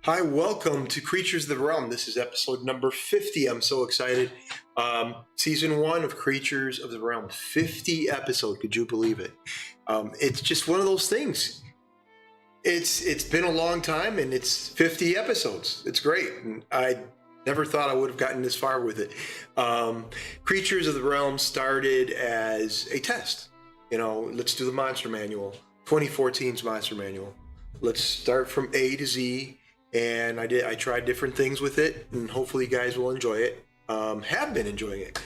Hi, welcome to Creatures of the Realm. This is episode number 50. I'm so excited. Season 1 of Creatures of the Realm. 50 episode. Could you believe it? It's just one of those things. It's been a long time and it's 50 episodes. It's great. And I never thought I would have gotten this far with it. Creatures of the Realm started as a test. Let's do the Monster Manual. 2014's Monster Manual. Let's start from A to Z. And I tried different things with it, and hopefully you guys will enjoy it. Have been enjoying it.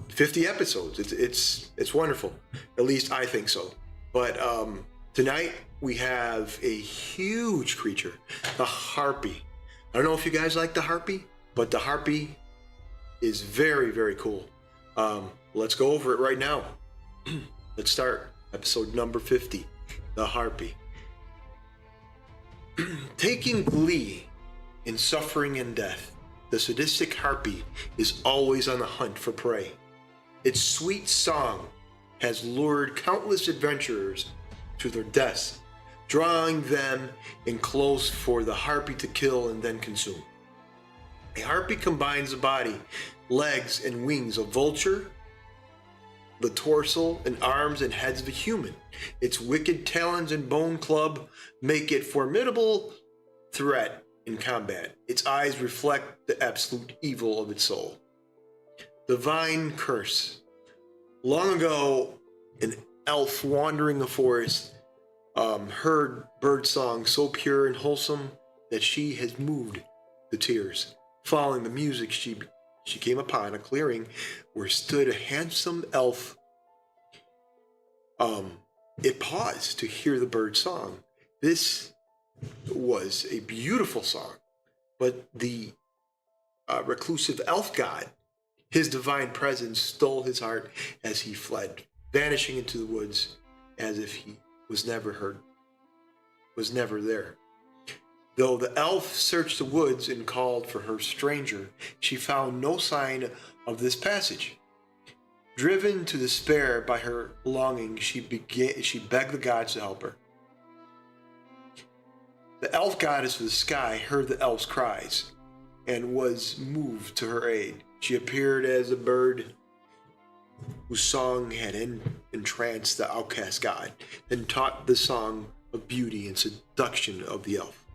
50 episodes. It's wonderful. At least I think so. But tonight we have a huge creature, the Harpy. I don't know if you guys like the Harpy, but the Harpy is very, very cool. Let's go over it right now. Let's start episode number 50, the Harpy. Taking glee in suffering and death, the sadistic harpy is always on the hunt for prey. Its sweet song has lured countless adventurers to their deaths, drawing them in close for the harpy to kill and then consume. A harpy combines the body, legs, and wings of vulture, the torso and arms and heads of a human. Its wicked talons and bone club make it formidable threat in combat. Its eyes reflect the absolute evil of its soul. Divine curse. Long ago, an elf wandering the forest heard birdsong so pure and wholesome that she has moved to tears. Following the music, she came upon a clearing where stood a handsome elf. It paused to hear the bird song. This was a beautiful song, but the reclusive elf god, his divine presence, stole his heart as he fled, vanishing into the woods as if he was never there. Though the elf searched the woods and called for her stranger, she found no sign of this passage. Driven to despair by her longing, she begged the gods to help her. The elf goddess of the sky heard the elf's cries and was moved to her aid. She appeared as a bird whose song had entranced the outcast god and taught the song of beauty and seduction of the elf.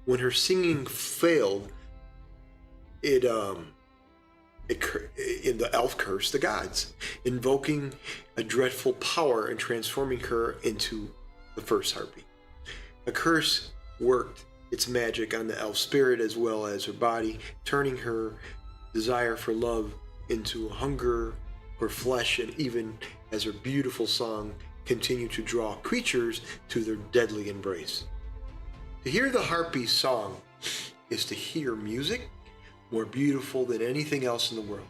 When her singing failed, the elf cursed the gods, invoking a dreadful power and transforming her into the first harpy. The curse worked its magic on the elf spirit as well as her body, turning her desire for love into a hunger for flesh, and even as her beautiful song continued to draw creatures to their deadly embrace. To hear the harpy's song is to hear music more beautiful than anything else in the world.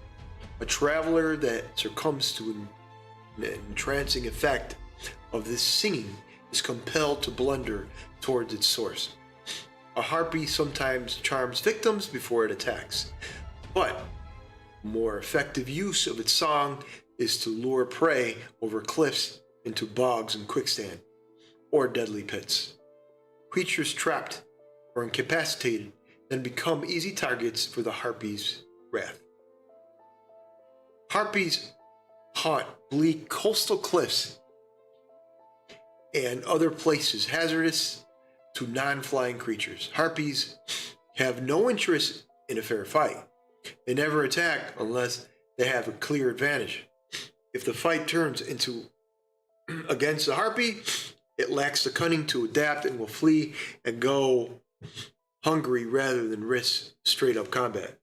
A traveler that succumbs to an entrancing effect of this singing is compelled to blunder towards its source. A harpy sometimes charms victims before it attacks, but more effective use of its song is to lure prey over cliffs into bogs and quicksand or deadly pits. Creatures trapped or incapacitated then become easy targets for the harpy's wrath. Harpies haunt bleak coastal cliffs and other places hazardous to non-flying creatures. Harpies have no interest in a fair fight. They never attack unless they have a clear advantage. If the fight turns into against the harpy, it lacks the cunning to adapt and will flee and go hungry rather than risk straight-up combat.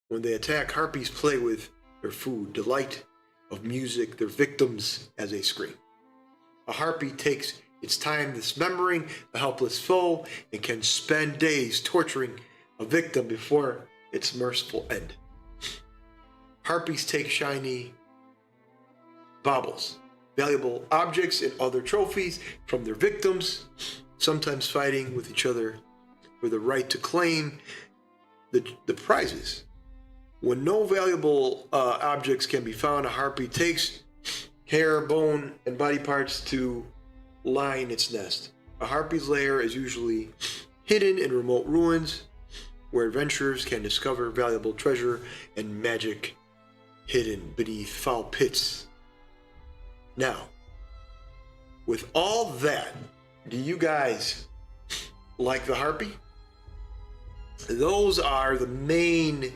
When they attack, harpies play with their food, delight of music, their victims as they scream. A harpy takes its time dismembering a helpless foe and can spend days torturing a victim before its merciful end. Harpies take shiny baubles, valuable objects, and other trophies from their victims, sometimes fighting with each other for the right to claim the prizes. When no valuable objects can be found, a harpy takes hair, bone, and body parts to line its nest. A harpy's lair is usually hidden in remote ruins where adventurers can discover valuable treasure and magic hidden beneath foul pits. Now, with all that, do you guys like the Harpy? Those are the main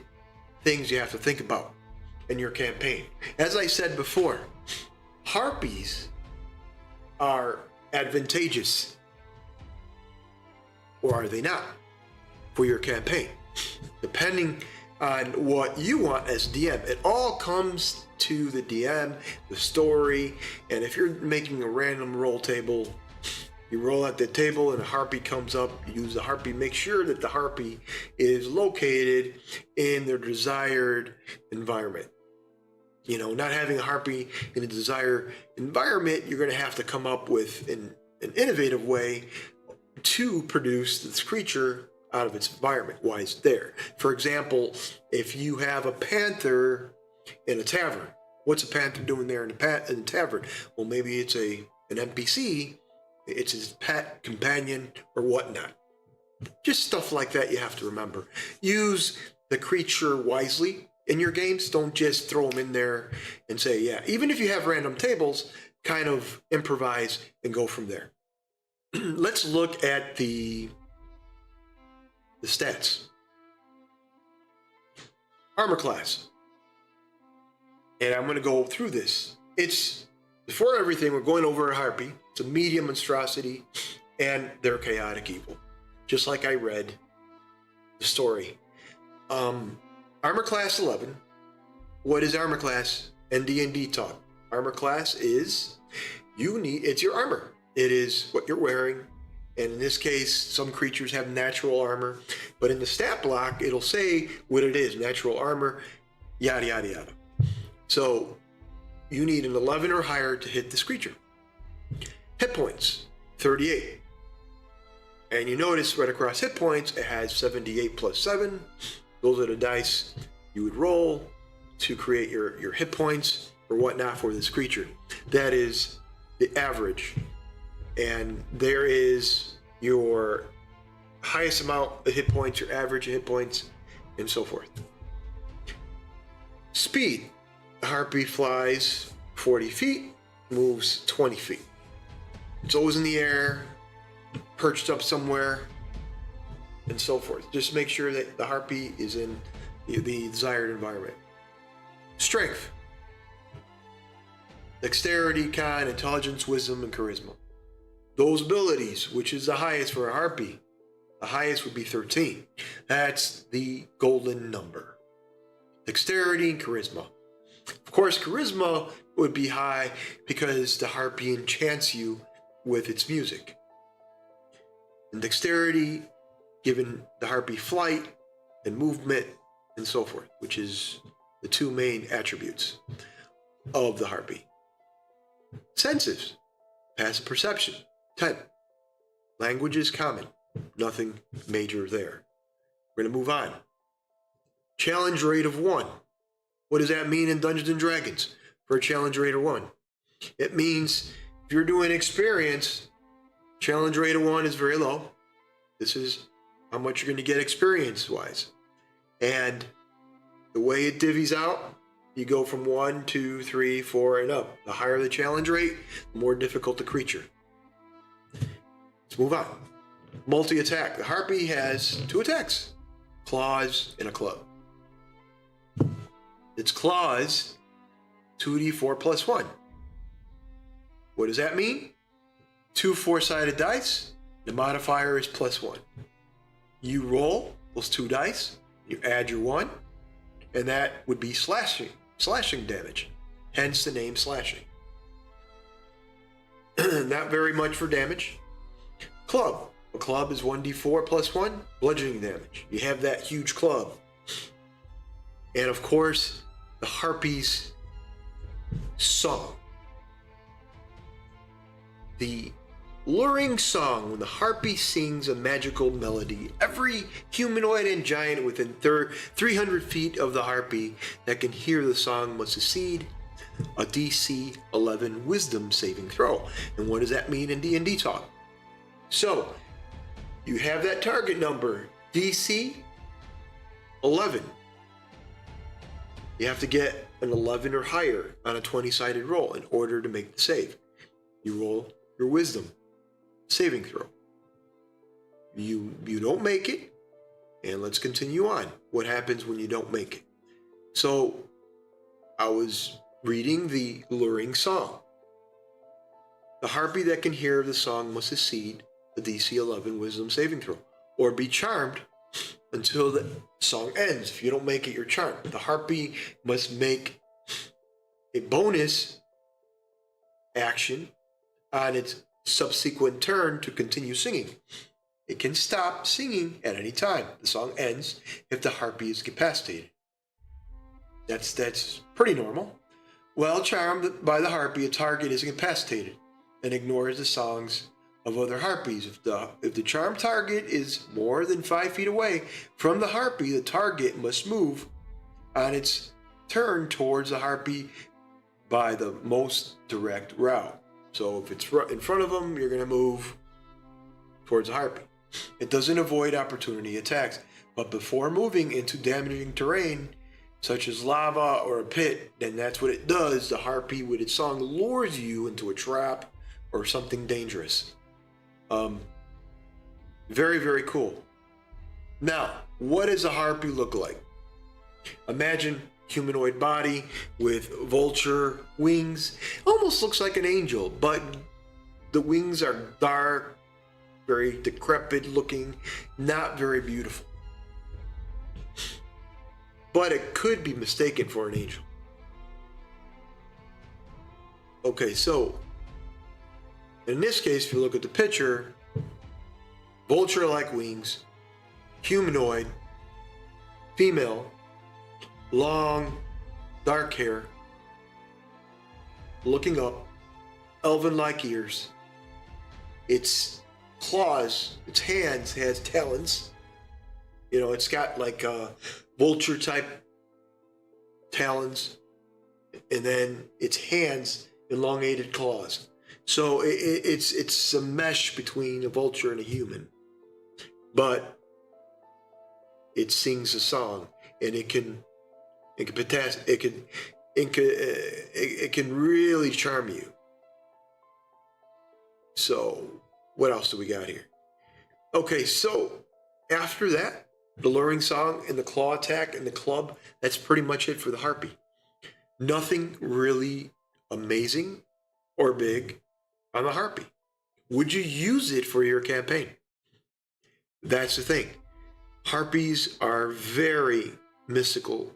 things you have to think about in your campaign. As I said before, Harpies are advantageous, or are they not, for your campaign, depending on what you want as DM. It all comes to the DM, the story, and if you're making a random roll table, you roll at the table and a Harpy comes up, you use the Harpy, make sure that the Harpy is located in their desired environment. You know, not having a Harpy in a desired environment, you're going to have to come up with an innovative way to produce this creature out of its environment while it's there. For example, if you have a panther in a tavern, what's a panther doing there in the tavern? Well, maybe it's an NPC, it's his pet, companion, or whatnot. Just stuff like that you have to remember. Use the creature wisely in your games. Don't just throw them in there and say, yeah. Even if you have random tables, kind of improvise and go from there. Let's look at the stats. Armor class. And I'm going to go through this. It's, before everything, we're going over a Harpy. It's a medium monstrosity, and they're chaotic evil. Just like I read the story. Armor class 11. What is armor class in D&D talk? Armor class is, it's your armor. It is what you're wearing. And in this case, some creatures have natural armor, but in the stat block, it'll say what it is, natural armor, yada, yada, yada. So you need an 11 or higher to hit this creature. Hit points, 38. And you notice right across hit points, it has 78 plus 7. Those are the dice you would roll to create your hit points or whatnot for this creature. That is the average. And there is your highest amount of hit points, your average hit points, and so forth. Speed. The Harpy flies 40 feet, moves 20 feet. It's always in the air, perched up somewhere, and so forth. Just make sure that the Harpy is in the desired environment. Strength. Dexterity, con, intelligence, wisdom, and charisma. Those abilities, which is the highest for a Harpy, the highest would be 13. That's the golden number. Dexterity and charisma. Of course, charisma would be high because the Harpy enchants you with its music. And dexterity, given the Harpy flight and movement and so forth, which is the two main attributes of the Harpy. Senses. Passive perception, 10. Language is common. Nothing major there. We're going to move on. Challenge rate of 1. What does that mean in Dungeons and Dragons for a challenge rate of 1? It means if you're doing experience, challenge rate of 1 is very low. This is how much you're going to get experience-wise. And the way it divvies out, you go from 1, 2, 3, 4, and up. The higher the challenge rate, the more difficult the creature. Let's move on. Multi-attack. The Harpy has 2 attacks. Claws and a club. Its claws, 2d4 plus 1. What does that mean? 2 4-sided dice. The modifier is plus 1. You roll those 2 dice. You add your 1. And that would be slashing damage. Hence the name slashing. Not very much for damage. Club. A club is 1d4 plus 1. Bludgeoning damage. You have that huge club. And of course, the Harpy's song. The luring song when the Harpy sings a magical melody. Every humanoid and giant within 300 feet of the Harpy that can hear the song must succeed a DC 11 wisdom saving throw. And what does that mean in D&D talk? So, You have that target number, DC 11. You have to get an 11 or higher on a 20-sided roll in order to make the save. You roll your wisdom saving throw. You don't make it, and let's continue on. What happens when you don't make it? So I was reading the luring song. The harpy that can hear the song must succeed the DC 11 wisdom saving throw, or be charmed until the song ends. If you don't make it, you're charmed. The harpy must make a bonus action on its subsequent turn to continue singing. It can stop singing at any time. The song ends if the harpy is incapacitated. That's pretty normal. While charmed by the harpy, a target is incapacitated and ignores the songs of other harpies. If the charmed target is more than 5 feet away from the harpy, the target must move on its turn towards the harpy by the most direct route. So if it's in front of them, you're going to move towards the harpy. It doesn't avoid opportunity attacks, but before moving into damaging terrain, such as lava or a pit, then that's what it does. The harpy with its song lures you into a trap or something dangerous. Very, very cool. Now, what does a harpy look like? Imagine humanoid body with vulture wings. Almost looks like an angel, but the wings are dark, very decrepit looking, not very beautiful. But it could be mistaken for an angel. Okay, so in this case, if you look at the picture, vulture-like wings, humanoid, female, long, dark hair, looking up, elven-like ears. Its claws, its hands has talons. You know, it's got like vulture-type talons, and then its hands, elongated claws. So it's a mesh between a vulture and a human, but it sings a song, and it can really charm you. So what else do we got here? Okay, so after that, the luring song and the claw attack and the club, that's pretty much it for the harpy. Nothing really amazing or big on the harpy. Would you use it for your campaign? That's the thing. Harpies are very mystical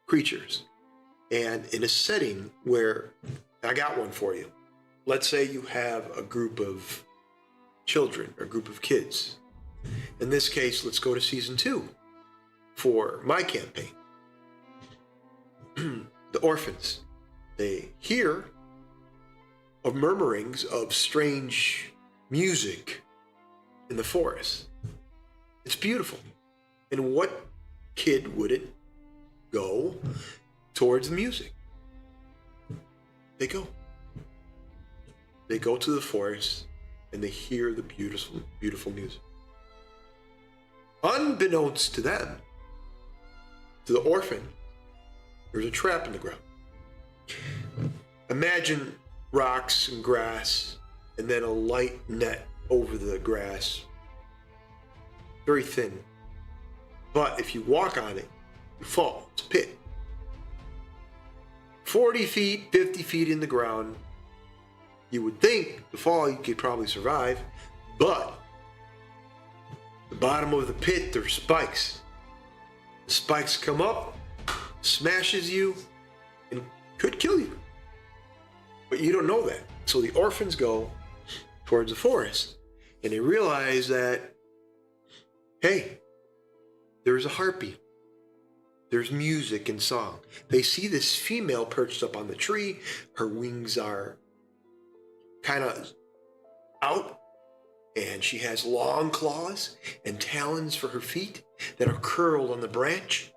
creatures. And in a setting where, I got one for you. Let's say you have a group of children, or a group of kids. In this case, let's go to season 2 for my campaign. The orphans, they hear of murmurings of strange music in the forest. It's beautiful. And what kid wouldn't go towards the music? They go. They go to the forest and they hear the beautiful, beautiful music. Unbeknownst to them, to the orphan, there's a trap in the ground. Imagine rocks and grass, and then a light net over the grass. Very thin. But if you walk on it, you fall. It's a pit. 40 feet, 50 feet in the ground. You would think the fall you could probably survive, but the bottom of the pit, there's spikes. The spikes come up, smashes you, and could kill you. But you don't know that. So the orphans go towards the forest, and they realize that, hey, there's a harpy. There's music and song. They see this female perched up on the tree. Her wings are kind of out, and she has long claws and talons for her feet that are curled on the branch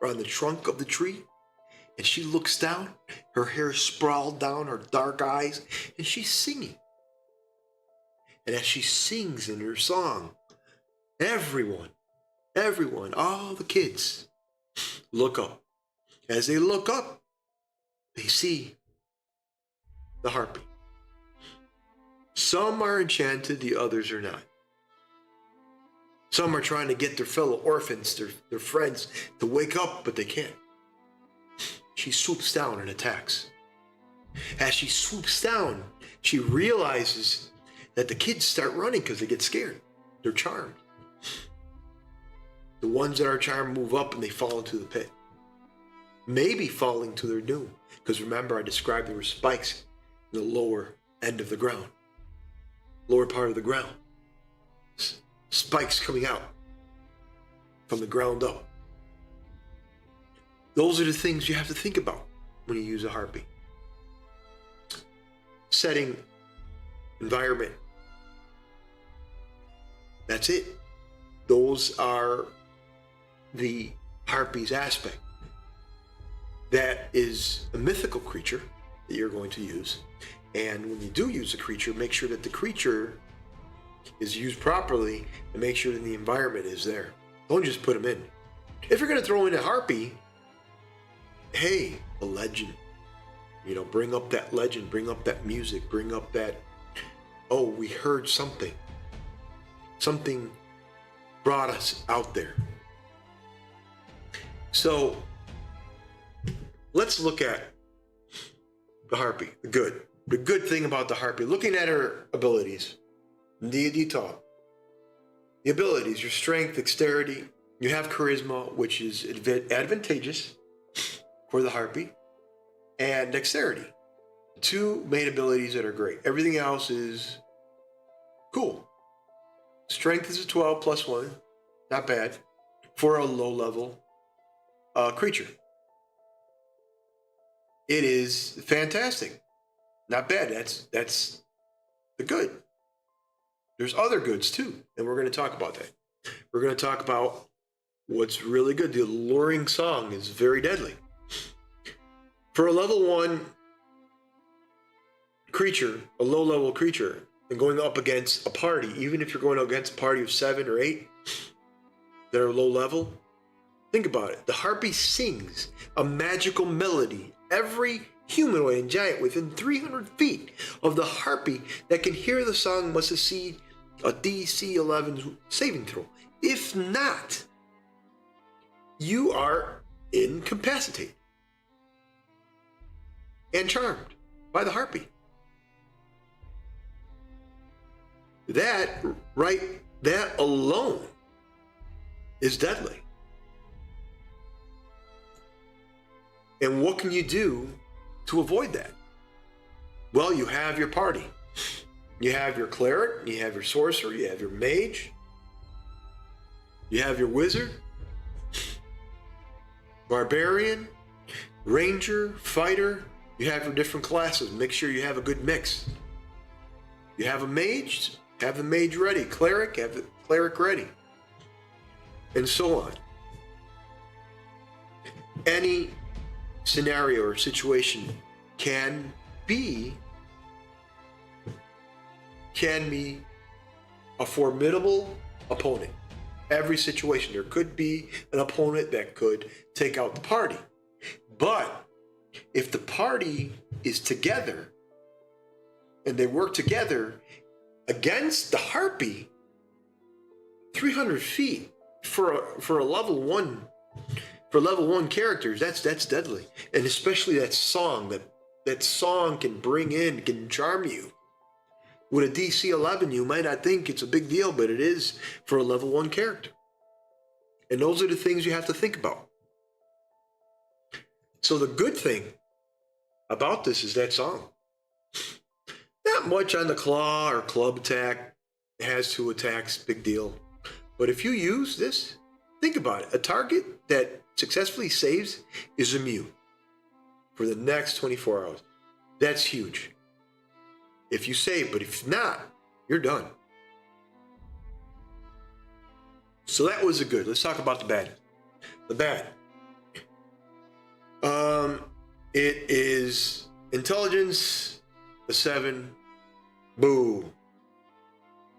or on the trunk of the tree. And she looks down, her hair sprawled down her dark eyes, and she's singing. And as she sings in her song, everyone, all the kids look up. As they look up, they see the harpy. Some are enchanted, the others are not. Some are trying to get their fellow orphans, their friends, to wake up, but they can't. She swoops down and attacks. As she swoops down, she realizes that the kids start running because they get scared. They're charmed. The ones that are charmed move up and they fall into the pit. Maybe falling to their doom. Because remember, I described there were spikes in the lower end of the ground. Lower part of the ground. Spikes coming out from the ground up. Those are the things you have to think about when you use a harpy. Setting, environment. That's it. Those are the harpy's aspect. That is a mythical creature that you're going to use. And when you do use a creature, make sure that the creature is used properly and make sure that the environment is there. Don't just put them in. If you're going to throw in a harpy, hey, a legend. Bring up that legend, bring up that music, bring up that, oh, we heard something. Something brought us out there. So let's look at the harpy, the good. The good thing about the harpy, looking at her abilities, D&D talk. The abilities, your strength, dexterity, you have charisma, which is advantageous for the harpy, and dexterity. Two main abilities that are great. Everything else is cool. Strength is a 12 plus 1, not bad, for a low level creature. It is fantastic. Not bad. That's the good. There's other goods too, and we're going to talk about that. We're going to talk about what's really good. The alluring song is very deadly. For a level 1 creature, a low level creature, and going up against a party, even if you're going up against a party of 7 or 8 that are low level, think about it. The harpy sings a magical melody. Every humanoid and giant within 300 feet of the harpy that can hear the song must succeed a DC 11 saving throw. If not, you are incapacitated and charmed by the harpy. That alone is deadly. And what can you do to avoid that? Well, you have your party. You have your cleric, you have your sorcerer, you have your mage, you have your wizard, barbarian, ranger, fighter. You have your different classes. Make sure you have a good mix. You have a mage, have the mage ready. Cleric, have the cleric ready. And so on. Any scenario or situation can be a formidable opponent. Every situation, there could be an opponent that could take out the party. But if the party is together and they work together against the harpy, 300 feet for a level 1, for level 1 characters, that's deadly. And especially that song can charm you. With a DC 11, you might not think it's a big deal, but it is for a level 1 character. And those are the things you have to think about. So the good thing about this is that song. Not much on the claw or club attack. It has 2 attacks, big deal. But if you use this, think about it. A target that successfully saves is immune for the next 24 hours. That's huge. If you save, but if not, you're done. So that was the good. Let's talk about the bad. The bad. It is intelligence, a 7. Boo.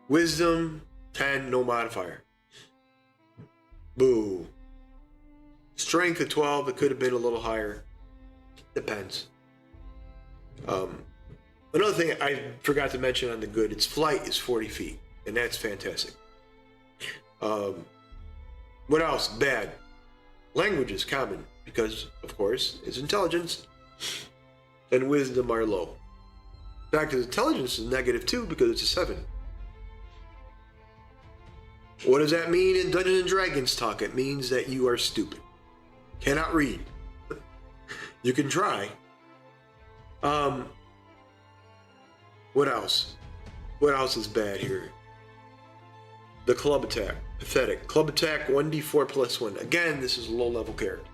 Wisdom 10, no modifier. Boo. Strength of 12, it could have been a little higher. Depends. Another thing I forgot to mention on the good, its flight is 40 feet, and that's fantastic. What else? Bad. Language is common, because, of course, its intelligence and wisdom are low. In fact, its intelligence is -2 because it's a 7. What does that mean in Dungeons and Dragons talk? It means that you are stupid. Cannot read. You can try. What else? What else is bad here? The club attack. Pathetic. Club attack 1d4 + 1. Again, this is a low level character.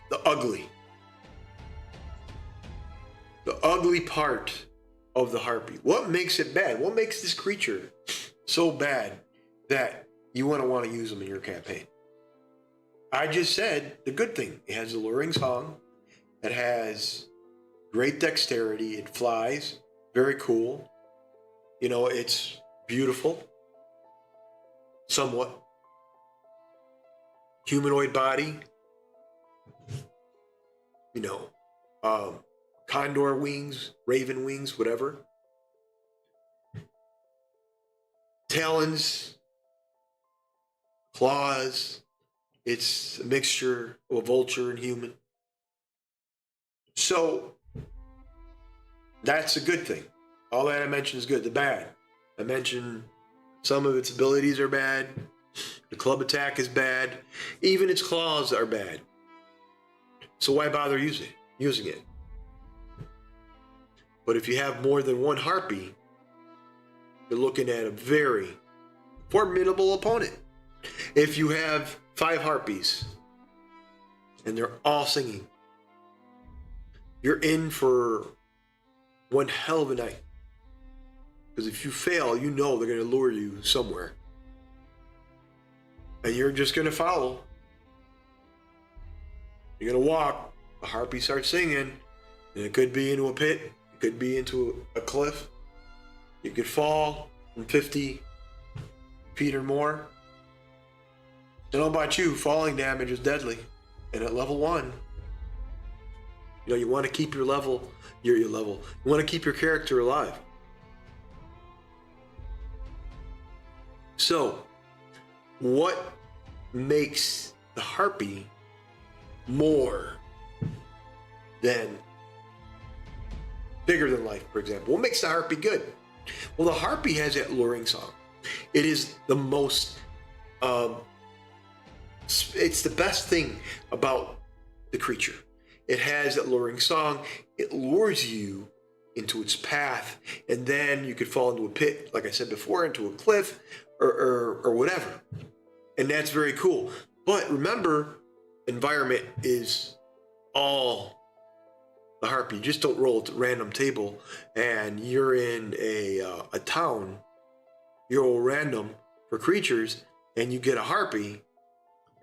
The ugly. The ugly part of the Harpy. What makes it bad? What makes this creature so bad that you want to use them in your campaign? I just said the good thing. It has alluring song. It has great dexterity. It flies. Very cool. You know, it's beautiful. Somewhat. Humanoid body. You know, condor wings, raven wings, whatever. Talons, claws. It's a mixture of a vulture and human. So that's a good thing. All that I mentioned is good. The bad, I mentioned some of its abilities are bad. The club attack is bad. Even its claws are bad. So why bother using it? But if you have more than one Harpy, you're looking at a very formidable opponent. If you have 5 Harpies and they're all singing, you're in for one hell of a night. Because if you fail, you know they're going to lure you somewhere. And you're just going to follow. You're going to walk. The Harpy starts singing. And it could be into a pit. It could be into a cliff. You could fall from 50 feet or more. I don't know about you, falling damage is deadly. And at level 1, you know, you want to keep your level. You want to keep your character alive. So, what makes the Harpy more than bigger than life, for example? What makes the Harpy good? Well, the Harpy has that luring song. It is the most, it's the best thing about the creature. It has that luring song. It lures you into its path, and then you could fall into a pit, like I said before, into a cliff, or whatever. And that's very cool. But remember, environment is all the Harpy. You just don't roll a random table and you're in a town. You roll random for creatures and you get a Harpy.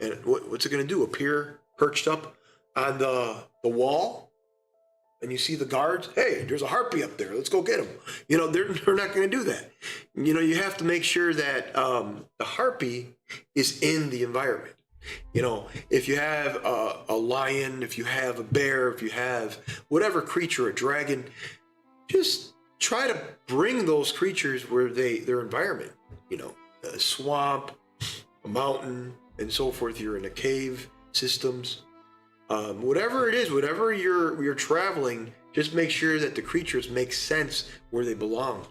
And what's it going to do? Appear perched up on the wall? And you see the guards, hey, there's a Harpy up there. Let's go get him. You know, they're not going to do that. You know, you have to make sure that the Harpy is in the environment. You know, if you have a lion, if you have a bear, if you have whatever creature, a dragon, just try to bring those creatures where their environment. You know, a swamp, a mountain, and so forth. You're in a cave systems. Whatever it is, whatever you're traveling, just make sure that the creatures make sense where they belong.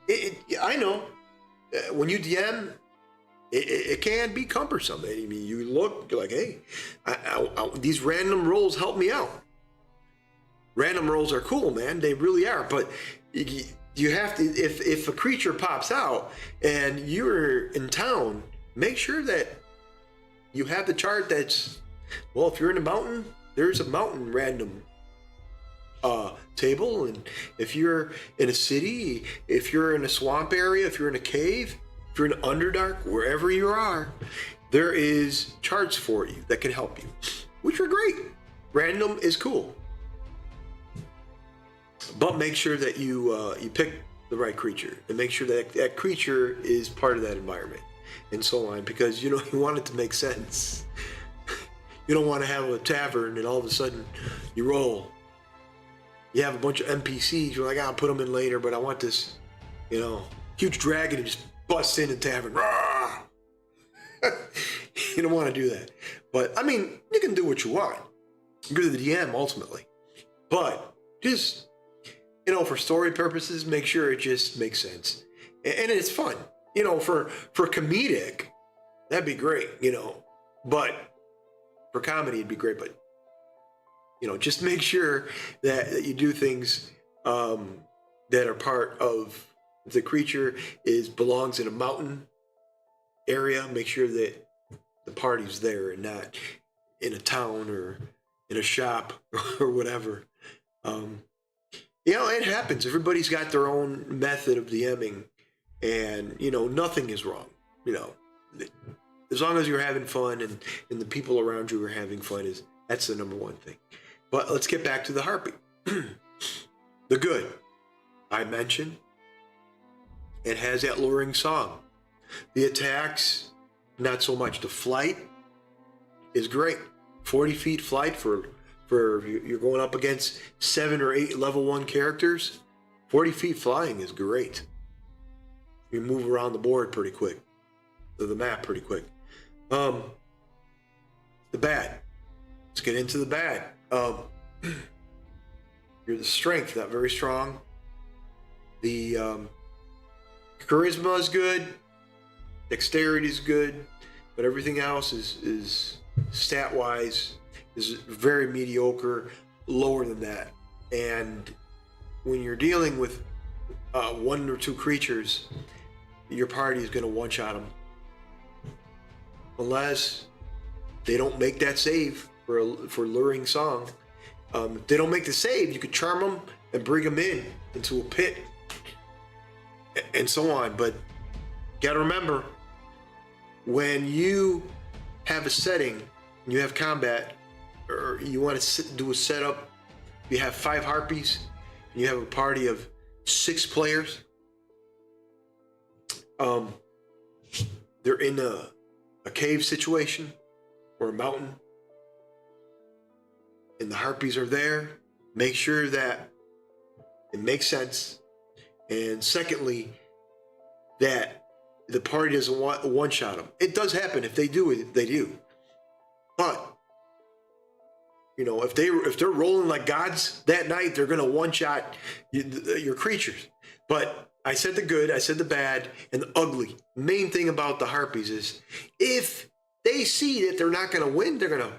I know when you DM, it can be cumbersome. I mean, you look, you're like, hey, these random rolls help me out. Random rolls are cool, man. They really are. But you have to, if a creature pops out and you're in town, make sure that you have the chart that's, well, if you're in a mountain, there's a mountain random table. And if you're in a city, if you're in a swamp area, if you're in a cave, if you're in Underdark, wherever you are, there is charts for you that can help you, which are great. Random is cool. But make sure that you pick the right creature, and make sure that that creature is part of that environment, and so on, because you want it to make sense. You don't want to have a tavern and all of a sudden you roll. You have a bunch of NPCs. You're like, I'll put them in later, but I want this, huge dragon to just bust in the tavern. You don't want to do that. But I mean, you can do what you want. You're the DM ultimately, but just for story purposes, make sure it just makes sense, and it's fun. For comedic, that'd be great. But for comedy, it'd be great. But just make sure that you do things that are part of the creature belongs in a mountain area. Make sure that the party's there and not in a town or in a shop or whatever. It happens. Everybody's got their own method of DMing, and nothing is wrong. As long as you're having fun and the people around you are having fun, that's the number one thing. But let's get back to the Harpy. The good, I mentioned, it has that luring song. The attacks, not so much. The flight is great. 40 feet flight for you're going up against 7 or 8 level 1 characters. 40 feet flying is great. You move around the board pretty quick, the map pretty quick. The bad. Let's get into the bad. You're the strength, not very strong. The charisma is good. Dexterity is good, but everything else is stat-wise is very mediocre, lower than that. And when you're dealing with 1 or 2 creatures, your party is going to one-shot them. Unless they don't make that save for luring song. If they don't make the save, you could charm them and bring them into a pit and so on. But got to remember, when you have a setting, you have combat, or you want to do a setup, you have 5 harpies, and you have a party of 6 players. They're in a cave situation or a mountain, and the harpies are there. Make sure that it makes sense. And secondly, that the party doesn't want one-shot them. It does happen. If they do, they do. But if they're rolling like gods that night, they're gonna one-shot your creatures. But I said the good, I said the bad, and the ugly. Main thing about the harpies is if they see that they're not gonna win, they're gonna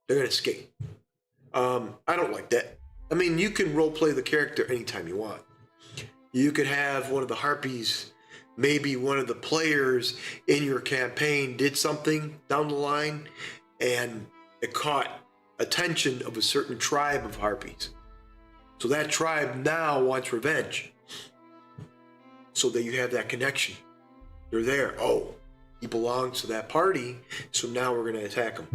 escape. I don't like that. I mean, you can role play the character anytime you want. You could have one of the harpies, maybe one of the players in your campaign did something down the line, and it caught attention of a certain tribe of harpies. So that tribe now wants revenge. So that you have that connection. They're there. Oh, he belongs to that party, so now we're going to attack him.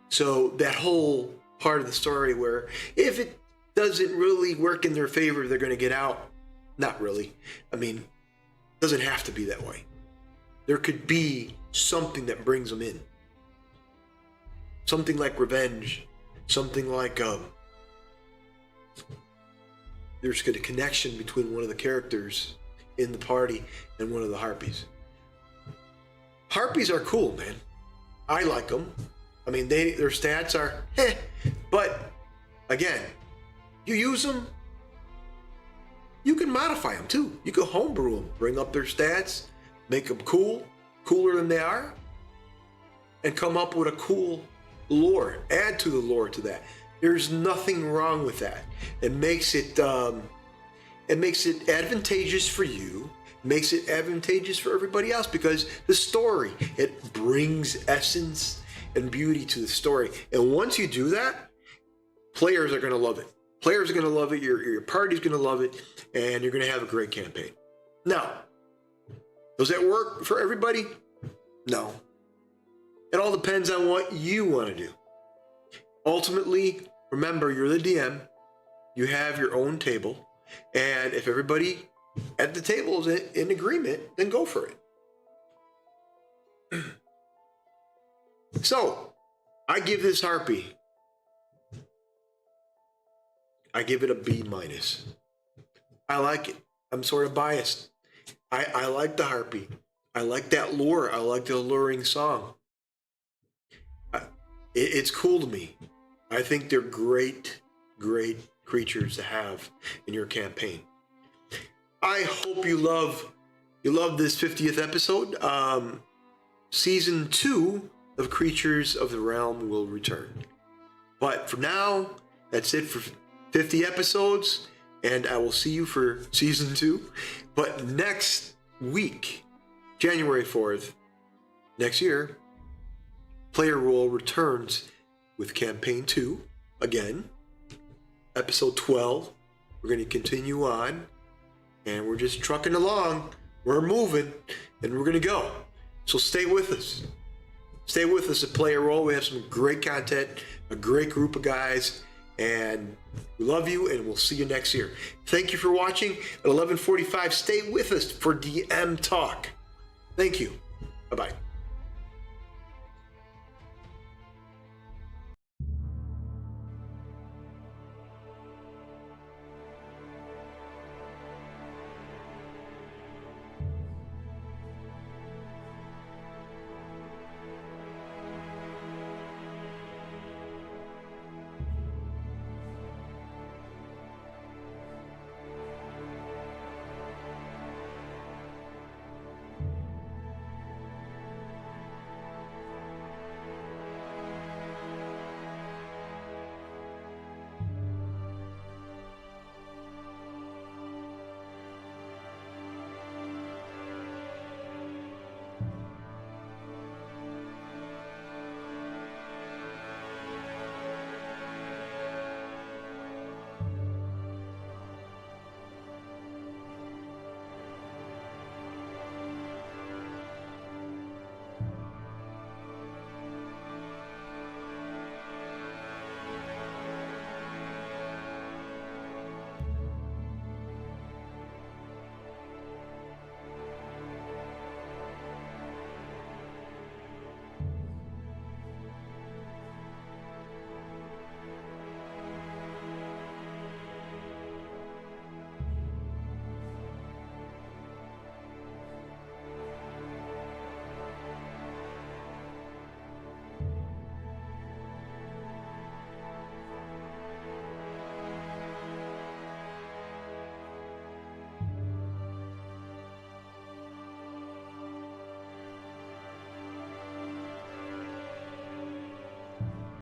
So that whole part of the story where if it doesn't really work in their favor, they're going to get out. Not really. I mean, it doesn't have to be that way. There could be something that brings them in. Something like revenge. Something like there's a connection between one of the characters in the party and one of the harpies. Harpies are cool, man. I like them. I mean, their stats are but again, you use them, you can modify them too. You can homebrew them, bring up their stats, make them cooler than they are, and come up with a cool lore. Add to the lore to that. There's nothing wrong with that. It makes it advantageous for you, makes it advantageous for everybody else, because the story, it brings essence and beauty to the story. And once you do that, players are going to love it. Players are going to love it. Your party's going to love it, and you're going to have a great campaign. Now, does that work for everybody? No. It all depends on what you want to do. Ultimately, remember, you're the DM. you have your own table, and if everybody at the table is in agreement, then go for it. So, I give this Harpy, I give it a B minus. I like it. I'm sort of biased. I like the Harpy. I like that lure. I like the alluring song. It's cool to me. I think they're great, great creatures to have in your campaign. I hope you love this 50th episode. Season 2 of Creatures of the Realm will return. But for now, that's it for 50 episodes, and I will see you for Season 2. But next week, January 4th, next year, Playerole returns with Campaign 2 again, Episode 12. We're going to continue on, and we're just trucking along. We're moving, and we're going to go. So stay with us. Stay with us at Playerole. We have some great content, a great group of guys, and we love you, and we'll see you next year. Thank you for watching. At 11:45, stay with us for DM Talk. Thank you. Bye-bye.